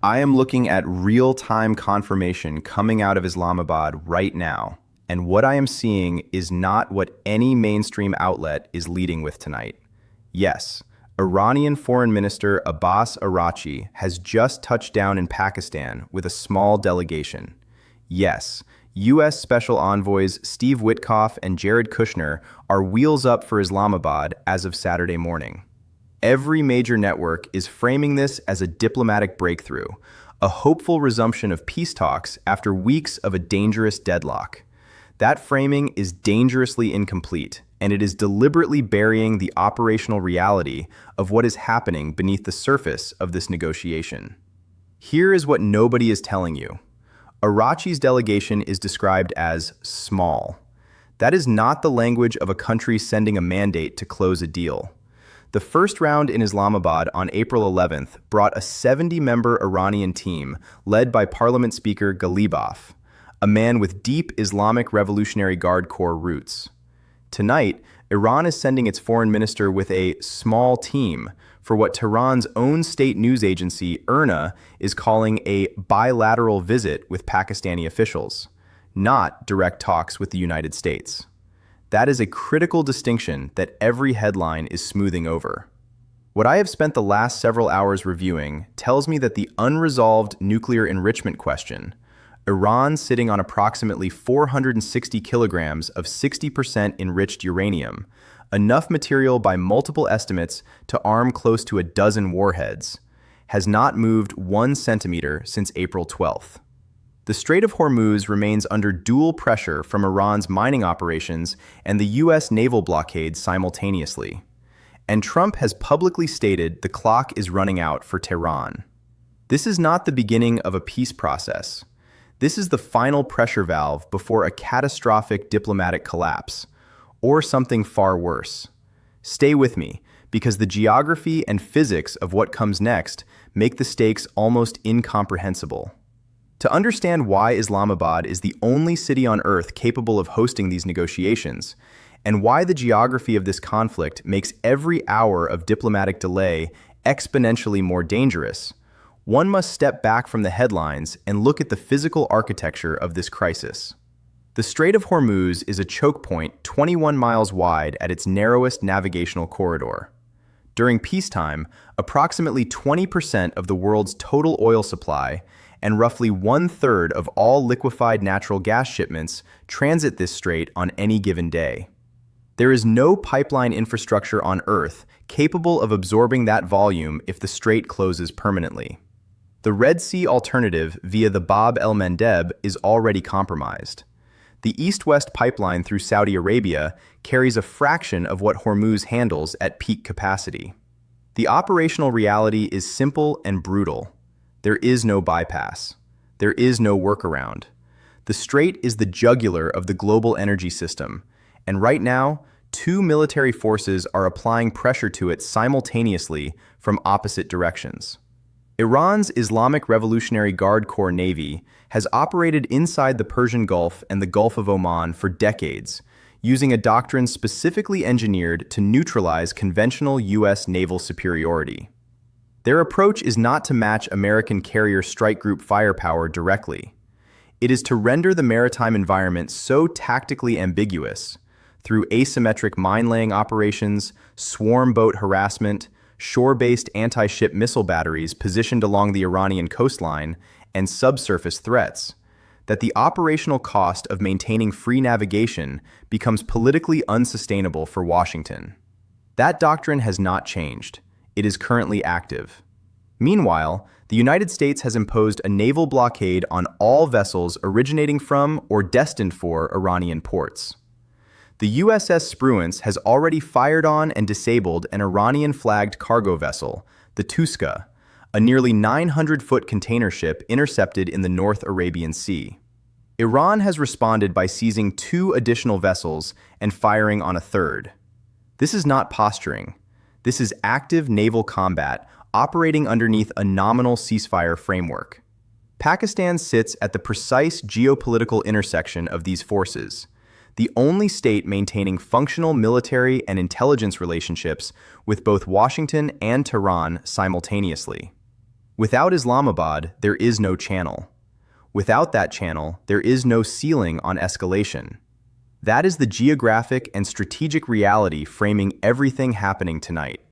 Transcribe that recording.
I am looking at real-time confirmation coming out of Islamabad right now, and what I am seeing is not what any mainstream outlet is leading with tonight. Yes, Iranian Foreign Minister Abbas Araghchi has just touched down in Pakistan with a small delegation. Yes, U.S. Special Envoys Steve Witkoff and Jared Kushner are wheels up for Islamabad as of Saturday morning. Every major network is framing this as a diplomatic breakthrough, a hopeful resumption of peace talks after weeks of a dangerous deadlock. That framing is dangerously incomplete, and it is deliberately burying the operational reality of what is happening beneath the surface of this negotiation. Here is what nobody is telling you. Araghchi's delegation is described as small. That is not the language of a country sending a mandate to close a deal. The first round in Islamabad on April 11th brought a 70-member Iranian team led by Parliament Speaker Ghalibaf, a man with deep Islamic Revolutionary Guard Corps roots. Tonight, Iran is sending its foreign minister with a small team for what Tehran's own state news agency, IRNA, is calling a bilateral visit with Pakistani officials, not direct talks with the United States. That is a critical distinction that every headline is smoothing over. What I have spent the last several hours reviewing tells me that the unresolved nuclear enrichment question, Iran sitting on approximately 460 kilograms of 60% enriched uranium, enough material by multiple estimates to arm close to a dozen warheads, has not moved 1 centimeter since April 12th. The Strait of Hormuz remains under dual pressure from Iran's mining operations and the U.S. naval blockade simultaneously. And Trump has publicly stated the clock is running out for Tehran. This is not the beginning of a peace process. This is the final pressure valve before a catastrophic diplomatic collapse, or something far worse. Stay with me, because the geography and physics of what comes next make the stakes almost incomprehensible. To understand why Islamabad is the only city on Earth capable of hosting these negotiations, and why the geography of this conflict makes every hour of diplomatic delay exponentially more dangerous, one must step back from the headlines and look at the physical architecture of this crisis. The Strait of Hormuz is a choke point 21 miles wide at its narrowest navigational corridor. During peacetime, approximately 20% of the world's total oil supply and roughly 1/3 of all liquefied natural gas shipments transit this strait on any given day. There is no pipeline infrastructure on Earth capable of absorbing that volume if the strait closes permanently. The Red Sea alternative via the Bab el-Mandeb is already compromised. The east-west pipeline through Saudi Arabia carries a fraction of what Hormuz handles at peak capacity. The operational reality is simple and brutal. There is no bypass. There is no workaround. The strait is the jugular of the global energy system, and right now, 2 military forces are applying pressure to it simultaneously from opposite directions. Iran's Islamic Revolutionary Guard Corps Navy has operated inside the Persian Gulf and the Gulf of Oman for decades, using a doctrine specifically engineered to neutralize conventional U.S. naval superiority. Their approach is not to match American carrier strike group firepower directly. It is to render the maritime environment so tactically ambiguous, through asymmetric mine-laying operations, swarm boat harassment, shore-based anti-ship missile batteries positioned along the Iranian coastline, and subsurface threats, that the operational cost of maintaining free navigation becomes politically unsustainable for Washington. That doctrine has not changed. It is currently active. Meanwhile, the United States has imposed a naval blockade on all vessels originating from or destined for Iranian ports. The USS Spruance has already fired on and disabled an Iranian-flagged cargo vessel, the Tuska, a nearly 900-foot container ship intercepted in the North Arabian Sea. Iran has responded by seizing 2 additional vessels and firing on a third. This is not posturing. This is active naval combat operating underneath a nominal ceasefire framework. Pakistan sits at the precise geopolitical intersection of these forces, the only state maintaining functional military and intelligence relationships with both Washington and Tehran simultaneously. Without Islamabad, there is no channel. Without that channel, there is no ceiling on escalation. That is the geographic and strategic reality framing everything happening tonight.